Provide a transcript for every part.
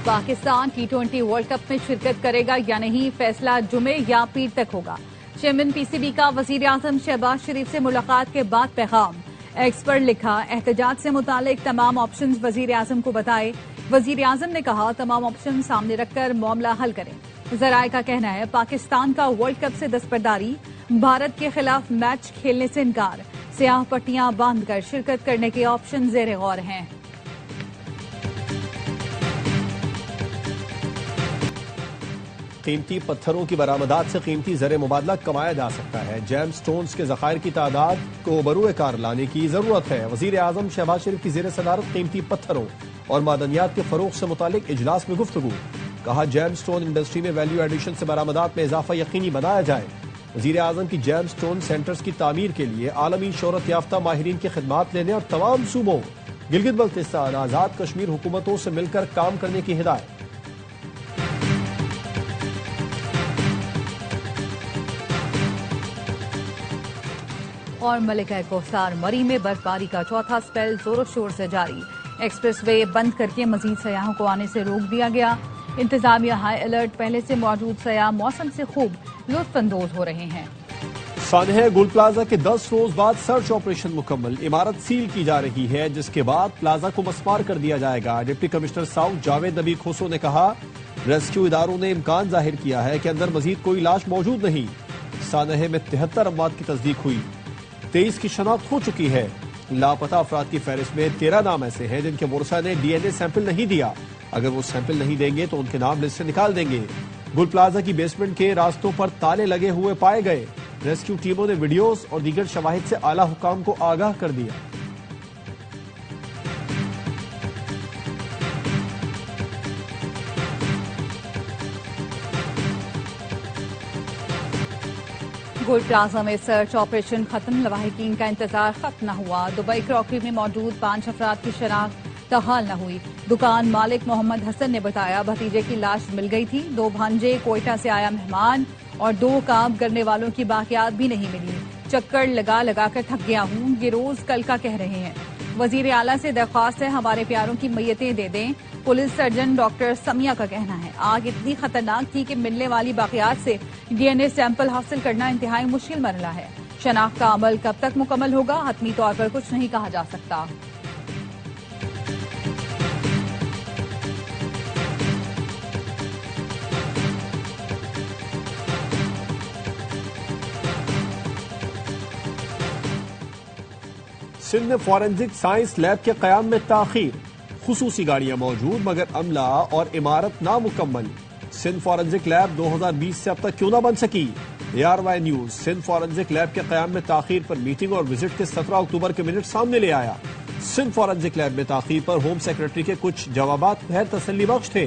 Pakistan T20 world cup میں شرکت کرے گا یا نہیں، فیصلہ جمعے یا پیر تک ہوگا۔ چیئرمین PCB کا وزیر اعظم شہباز شریف سے ملاقات کے بعد پیغام۔ ایکس پر لکھا، احتجاج سے متعلق تمام آپشنز وزیر اعظم کو بتائے۔ وزیر اعظم نے کہا تمام آپشن سامنے رکھ کر معاملہ حل کریں۔ ذرائع کا کہنا ہے پاکستان کا ورلڈ کپ سے دستبرداری، بھارت کے خلاف میچ کھیلنے سے انکار، سیاہ پٹیاں باندھ کر شرکت کرنے کے آپشن زیر غور ہیں۔ قیمتی پتھروں کی برآمدات سے قیمتی زر مبادلہ کمایا جا سکتا ہے۔ جیم سٹونز کے ذخائر کی تعداد کو بروئے کار لانے کی ضرورت ہے۔ وزیر اعظم شہباز شریف کی زیر صدارت قیمتی پتھروں اور معدنیات کے فروغ سے متعلق اجلاس میں گفتگو۔ کہا جیم سٹون انڈسٹری میں ویلیو ایڈیشن سے برآمدات میں اضافہ یقینی بنایا جائے۔ وزیر اعظم کی جیم سٹون سینٹرز کی تعمیر کے لیے عالمی شہرت یافتہ ماہرین کی خدمات لینے اور تمام صوبوں گلگت بلتستان آزاد کشمیر حکومتوں سے مل کر کام کرنے کی ہدایت۔ اور ملکہ کوثر مری میں برف باری کا چوتھا سپیل زور و شور سے جاری۔ ایکسپریس وے بند کر کے مزید سیاحوں کو آنے سے روک دیا گیا۔ انتظامیہ ہائی الرٹ، پہلے سے موجود سیاح موسم سے خوب لطف اندوز ہو رہے ہیں۔ سانحہ گل پلازا کے 10 روز بعد سرچ آپریشن مکمل، عمارت سیل کی جا رہی ہے جس کے بعد پلازا کو مسمار کر دیا جائے گا۔ ڈپٹی کمشنر ساؤتھ جاوید نبی کھوسو نے کہا ریسکیو اداروں نے امکان ظاہر کیا ہے کہ اندر مزید کوئی لاش موجود نہیں۔ سانحہ میں 73 اموات کی تصدیق ہوئی، 23 کی شناخت ہو چکی ہے۔ لاپتہ افراد کی فہرست میں 13 نام ایسے ہیں جن کے ورثاء نے DNA سیمپل نہیں دیا۔ اگر وہ سیمپل نہیں دیں گے تو ان کے نام لسٹ سے نکال دیں گے۔ گل پلازا کی بیسمنٹ کے راستوں پر تالے لگے ہوئے پائے گئے۔ ریسکیو ٹیموں نے ویڈیوز اور دیگر شواہد سے اعلیٰ حکام کو آگاہ کر دیا۔ گل پلازا میں سرچ آپریشن ختم، لواحقین کا انتظار ختم نہ ہوا۔ دبئی کراکری میں موجود 5 افراد کی شناخت تحال نہ ہوئی۔ دکان مالک محمد حسن نے بتایا بھتیجے کی لاش مل گئی تھی، 2 بھانجے، کوئٹہ سے آیا مہمان اور 2 کام کرنے والوں کی باقیات بھی نہیں ملی۔ چکر لگا لگا کر تھک گیا ہوں، یہ روز کل کا کہہ رہے ہیں۔ وزیر اعلیٰ سے درخواست ہے ہمارے پیاروں کی میتیں دے دیں۔ پولیس سرجن ڈاکٹر سمیہ کا کہنا ہے آگ اتنی خطرناک تھی کہ ملنے والی باقیات سے DNA سیمپل حاصل کرنا انتہائی مشکل مرحلہ ہے۔ شناخت کا عمل کب تک مکمل ہوگا، حتمی طور پر کچھ نہیں کہا جا سکتا۔ سندھ میں فورینزک سائنس لیب کے قیام میں تاخیر، خصوصی گاڑیاں موجود مگر عملہ اور عمارت نامکمل۔ سندھ فورینزک لیب 2020 سے اب تک کیوں نہ بن سکی؟ ARY news Sindh forensic lab کے قیام میں تاخیر پر میٹنگ اور وزٹ کے 17 اکتوبر کے منٹ سامنے لے آیا۔ سندھ فورینزک لیب میں تاخیر پر ہوم سیکرٹری کے کچھ جوابات غیر تسلی بخش تھے۔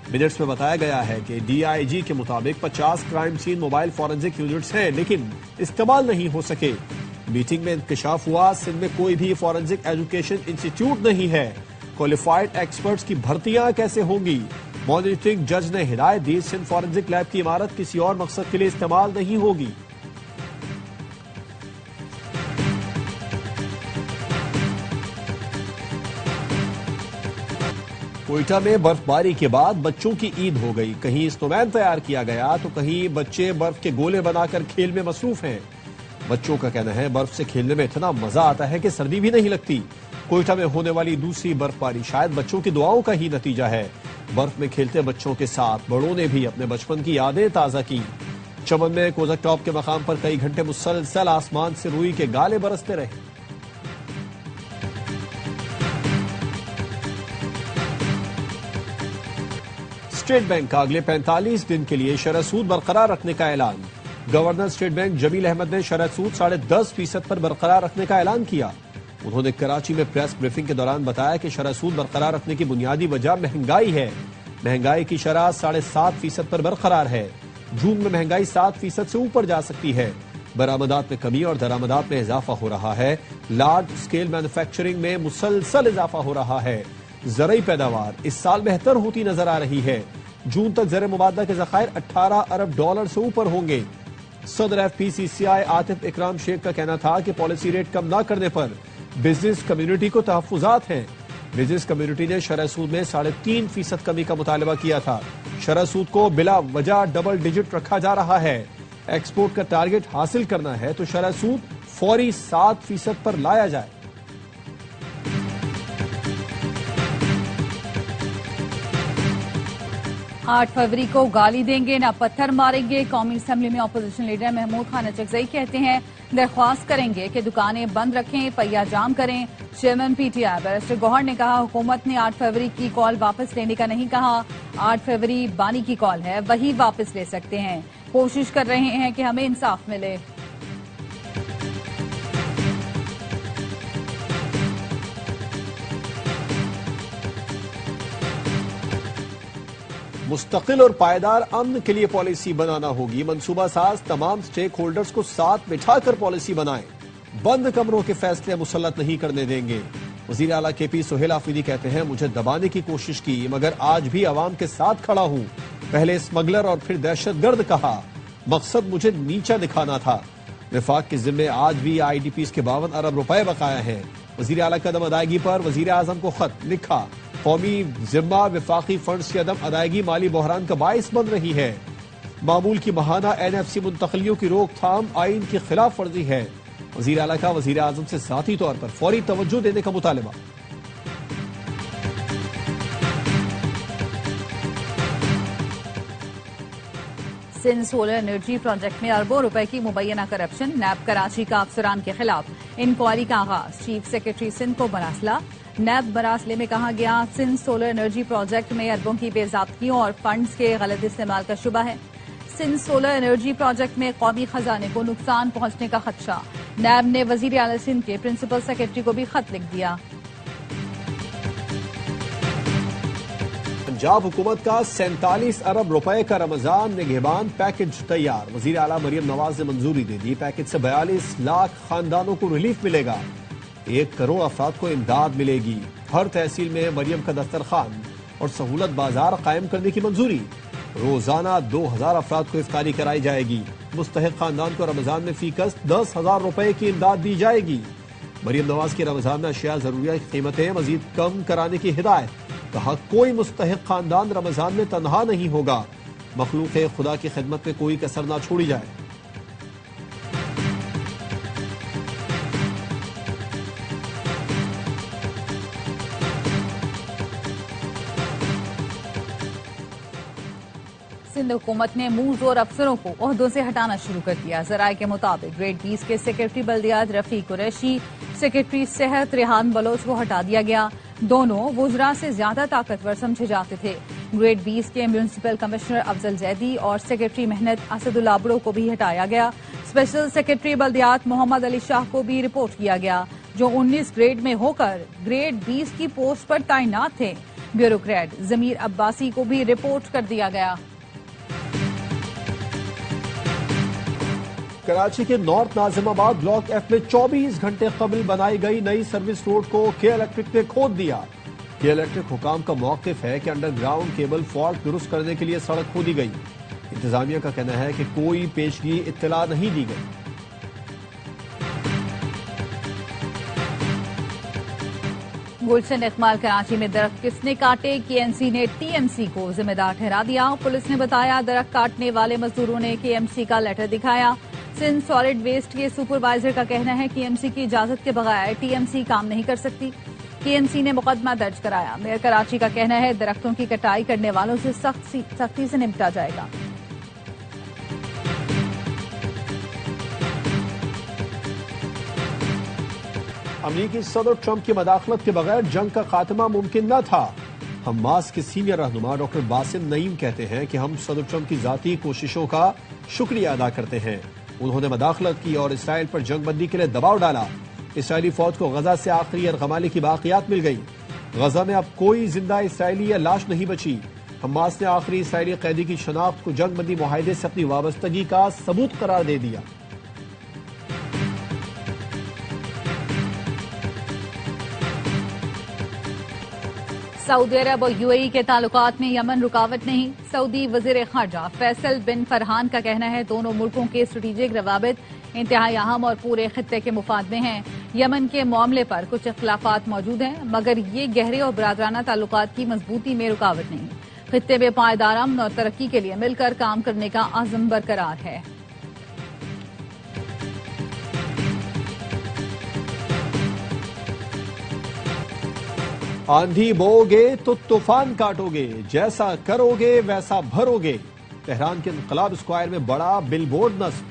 منٹس میں بتایا گیا ہے کہ DIG کے مطابق 50 crime scene mobile forensic units ہیں لیکن استعمال نہیں ہو سکے۔ میٹنگ میں انکشاف ہوا سندھ میں کوئی بھی فورینزک ایجوکیشن انسٹیٹیوٹ نہیں ہے، کوالیفائڈ ایکسپرٹس کی بھرتیاں کیسے ہوں گی؟ مانیٹرنگ جج نے ہدایت دی سندھ فورینزک لیب کی عمارت کسی اور مقصد کے لیے استعمال نہیں ہوگی۔ کوئٹہ میں برف باری کے بعد بچوں کی عید ہو گئی، کہیں اسنومین تیار کیا گیا تو کہیں بچے برف کے گولے بنا کر کھیل میں مصروف ہیں۔ بچوں کا کہنا ہے برف سے کھیلنے میں اتنا مزہ آتا ہے کہ سردی بھی نہیں لگتی۔ کوئٹہ میں ہونے والی دوسری برف باری شاید بچوں کی دعاؤں کا ہی نتیجہ ہے۔ برف میں کھیلتے بچوں کے ساتھ بڑوں نے بھی اپنے بچپن کی یادیں تازہ کی۔ چمن میں کوزک ٹاپ کے مقام پر کئی گھنٹے مسلسل آسمان سے روئی کے گالے برستے رہے۔ اسٹیٹ بینک کا اگلے 45 دن کے لیے شرح سود برقرار رکھنے کا اعلان۔ گورنر اسٹیٹ بینک جمیل احمد نے شرح سود 10.5% پر برقرار رکھنے کا اعلان کیا۔ انہوں نے کراچی میں پریس بریفنگ کے دوران بتایا کہ شرح سود برقرار رکھنے کی بنیادی وجہ مہنگائی ہے۔ مہنگائی کی شرح 7.5% پر برقرار ہے۔ جون میں مہنگائی 7% سے اوپر جا سکتی ہے۔ برآمدات میں کمی اور درآمدات میں اضافہ ہو رہا ہے۔ لارج اسکیل مینوفیکچرنگ میں مسلسل اضافہ ہو رہا ہے۔ زرعی پیداوار اس سال بہتر ہوتی نظر آ رہی ہے۔ جون تک زر مبادلہ کے ذخائر $18 ارب سے اوپر ہوں گے۔ صدر FPCCI عاطف اکرام شیخ کا کہنا تھا کہ پالیسی ریٹ کم نہ کرنے پر بزنس کمیونٹی کو تحفظات ہیں۔ بزنس کمیونٹی نے شرح سود میں 3.5% کمی کا مطالبہ کیا تھا. شرح سود کو بلا وجہ ڈبل ڈیجٹ رکھا جا رہا ہے. ایکسپورٹ کا ٹارگٹ حاصل کرنا ہے تو شرح سود فوری 7% پر لایا جائے. آٹھ فروری کو گالی دیں گے نہ پتھر ماریں گے. قومی اسمبلی میں اپوزیشن لیڈر محمود خان اچکزئی کہتے ہیں درخواست کریں گے کہ دکانیں بند رکھیں, پہیہ جام کریں. Chairman P T I barrister Gohar نے کہا حکومت نے 8 فروری کی کال واپس لینے کا نہیں کہا. 8 فروری بانی کی کال ہے, وہی واپس لے سکتے ہیں. کوشش کر رہے ہیں کہ ہمیں انصاف ملے. مستقل اور پائیدار امن کے لیے پالیسی بنانا ہوگی. منصوبہ ساز تمام سٹیک ہولڈرز کو ساتھ بٹھا کر پالیسی بنائیں. بند کمروں کے فیصلے مسلط نہیں کرنے دیں گے. وزیر اعلیٰ کے پی سہیل آفریدی کہتے ہیں مجھے دبانے کی کوشش کی مگر آج بھی عوام کے ساتھ کھڑا ہوں. پہلے اسمگلر اور پھر دہشت گرد کہا, مقصد مجھے نیچا دکھانا تھا. وفاق کے ذمے آج بھی آئی ڈی پیز کے 52 ارب روپے بقایا ہیں. وزیر اعلیٰ کی عدم ادائیگی پر وزیر اعظم کو خط لکھا. قومی ذمہ وفاقی فنڈز کی عدم ادائیگی مالی بحران کا باعث بن رہی ہے. معمول کی ماہانہ NFC منتقلیوں کی روک تھام آئین کی خلاف ورزی ہے. وزیر اعلیٰ کا وزیر اعظم سے ذاتی طور پر فوری توجہ دینے کا مطالبہ. سندھ سولر انرجی پروجیکٹ میں اربوں روپے کی مبینہ کرپشن. نیب کراچی کا افسران کے خلاف انکوائری کا آغاز. چیف سیکرٹری سندھ کو مراسلہ. نیب مراسلے میں کہا گیا سندھ سولر انرجی پروجیکٹ میں اربوں کی بے ضابطگیوں اور فنڈز کے غلط استعمال کا شبہ ہے. سندھ سولر انرجی پروجیکٹ میں قومی خزانے کو نقصان پہنچنے کا خدشہ. نیب نے وزیر اعلی سندھ کے پرنسپل سیکرٹری کو بھی خط لکھ دیا. پنجاب حکومت کا 47 ارب روپے کا رمضان نگہبان پیکج تیار. وزیر اعلیٰ مریم نواز نے منظوری دے دی. پیکج سے 42 لاکھ خاندانوں کو ریلیف ملے گا. 1 کروڑ افراد کو امداد ملے گی. ہر تحصیل میں مریم کا دسترخوان اور سہولت بازار قائم کرنے کی منظوری. روزانہ 2000 افراد کو افطاری کرائی جائے گی. مستحق خاندان کو رمضان میں فی کس 10,000 روپے کی امداد دی جائے گی. مریم نواز کی رمضان میں اشیاء ضروریات کی قیمتیں مزید کم کرانے کی ہدایت. کہا کوئی مستحق خاندان رمضان میں تنہا نہیں ہوگا. مخلوق خدا کی خدمت میں کوئی کسر نہ چھوڑی جائے. سندھ حکومت نے منہ زور افسروں کو عہدوں سے ہٹانا شروع کر دیا. ذرائع کے مطابق گریڈ 20 کے سیکرٹری بلدیات رفیق قریشی, سیکرٹری صحت ریحان بلوچ کو ہٹا دیا گیا. دونوں وزراء سے زیادہ طاقتور سمجھے جاتے تھے. گریڈ 20 کے میونسپل کمشنر افضل زیدی اور سیکرٹری محنت اسد اللہ بڑو کو بھی ہٹایا گیا. اسپیشل سیکرٹری بلدیات محمد علی شاہ کو بھی رپورٹ کیا گیا جو 19 گریڈ میں ہو کر گریڈ 20 کی پوسٹ پر تعینات تھے. بیوروکریٹ ضمیر عباسی کو بھی رپورٹ کر دیا گیا. کراچی کے نارتھ ناظم آباد بلاک ایف میں 24 گھنٹے قبل بنائی گئی نئی سروس روڈ کو کے الیکٹرک نے کھود دیا. کے الیکٹرک حکام کا موقف ہے کہ انڈر گراؤنڈ کیبل فالٹ درست کرنے کے لیے سڑک کھودی گئی. انتظامیہ کا کہنا ہے کہ کوئی پیشگی اطلاع نہیں دی گئی. گلشن اقمال کراچی میں درخت کس نے کاٹے, KMC نے TMC کو ذمہ دار ٹھہرا دیا. پولیس نے بتایا درخت کاٹنے والے مزدوروں نے KMC کا لیٹر دکھایا. سندھ سالڈ ویسٹ کے سپروائزر کا کہنا ہے KMC کی اجازت کے بغیر TMC کام نہیں کر سکتی. KMC نے مقدمہ درج کرایا. میئر کراچی کا کہنا ہے درختوں کی کٹائی کرنے والوں سے سختی سے نمٹا جائے گا. امریکی صدر ٹرمپ کی مداخلت کے بغیر جنگ کا خاتمہ ممکن نہ تھا. حماس کے سینئر رہنما ڈاکٹر باسم نعیم کہتے ہیں کہ ہم صدر ٹرمپ کی ذاتی کوششوں کا شکریہ ادا کرتے ہیں. انہوں نے مداخلت کی اور اسرائیل پر جنگ بندی کے لیے دباؤ ڈالا. اسرائیلی فوج کو غزہ سے آخری یرغمالی کی باقیات مل گئی. غزہ میں اب کوئی زندہ اسرائیلی یا لاش نہیں بچی. حماس نے آخری اسرائیلی قیدی کی شناخت کو جنگ بندی معاہدے سے اپنی وابستگی کا ثبوت قرار دے دیا. سعودی عرب اور UAE کے تعلقات میں یمن رکاوٹ نہیں. سعودی وزیر خارجہ فیصل بن فرحان کا کہنا ہے دونوں ملکوں کے اسٹریٹجک روابط انتہائی اہم اور پورے خطے کے مفاد میں ہیں. یمن کے معاملے پر کچھ اختلافات موجود ہیں مگر یہ گہرے اور برادرانہ تعلقات کی مضبوطی میں رکاوٹ نہیں۔ خطے میں پائیدار امن اور ترقی کے لیے مل کر کام کرنے کا عزم برقرار ہے۔ آندھی بو گے تو طوفان کاٹو گے، جیسا کرو گے ویسا بھرو گے۔ تہران کے انقلاب اسکوائر میں بڑا بل بورڈ نصب۔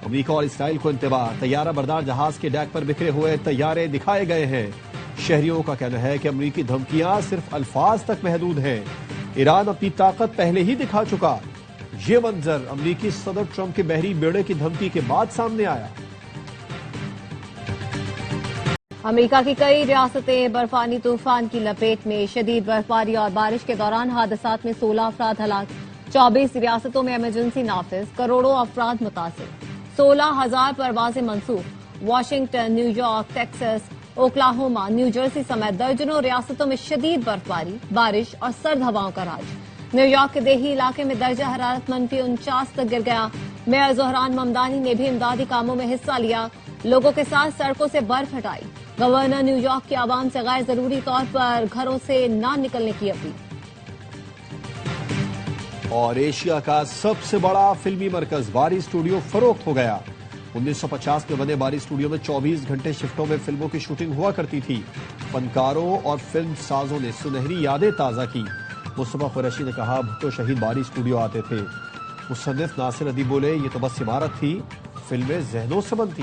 امریکہ اور اسرائیل کو انتباہ، طیارہ بردار جہاز کے ڈیک پر بکھرے ہوئے طیارے دکھائے گئے ہیں۔ شہریوں کا کہنا ہے کہ امریکی دھمکیاں صرف الفاظ تک محدود ہیں، ایران اپنی طاقت پہلے ہی دکھا چکا۔ یہ منظر امریکی صدر ٹرمپ کے بحری بیڑے کی دھمکی کے بعد سامنے آیا۔ امریکہ کی کئی ریاستیں برفانی طوفان کی لپیٹ میں، شدید برفباری اور بارش کے دوران حادثات میں 16 افراد ہلاک، 24 ریاستوں میں ایمرجنسی نافذ، کروڑوں افراد متاثر، 16,000 پروازیں منسوخ۔ Washington, new York, Texas, Oklahoma, new Jersey سمیت درجنوں ریاستوں میں شدید برفباری، بارش اور سرد ہواؤں کا راج۔ نیو یارک کے دیہی علاقے میں درجہ حرارت -49 تک گر گیا۔ میئر زہران ممدانی نے بھی امدادی کاموں میں حصہ لیا، لوگوں کے ساتھ سڑکوں سے برف ہٹائی۔ گورنر نیو یارک کی عوام سے غیر ضروری طور پر گھروں سے نہ نکلنے کی اپیل۔ اور ایشیا کا سب سے بڑا فلمی مرکز باری اسٹوڈیو فروخت ہو گیا۔ 1950 میں بنے باری اسٹوڈیو میں 24 گھنٹے شفٹوں میں فلموں کی شوٹنگ ہوا کرتی تھی۔ فنکاروں اور فلم سازوں نے سنہری یادیں تازہ کی۔ مصطفیٰ قریشی نے کہا، بھٹو شہید باری اسٹوڈیو آتے تھے۔ مصنف ناصر ادیب بولے، یہ تو بس عمارت تھی، فلمیں ذہنوں سے بنتی۔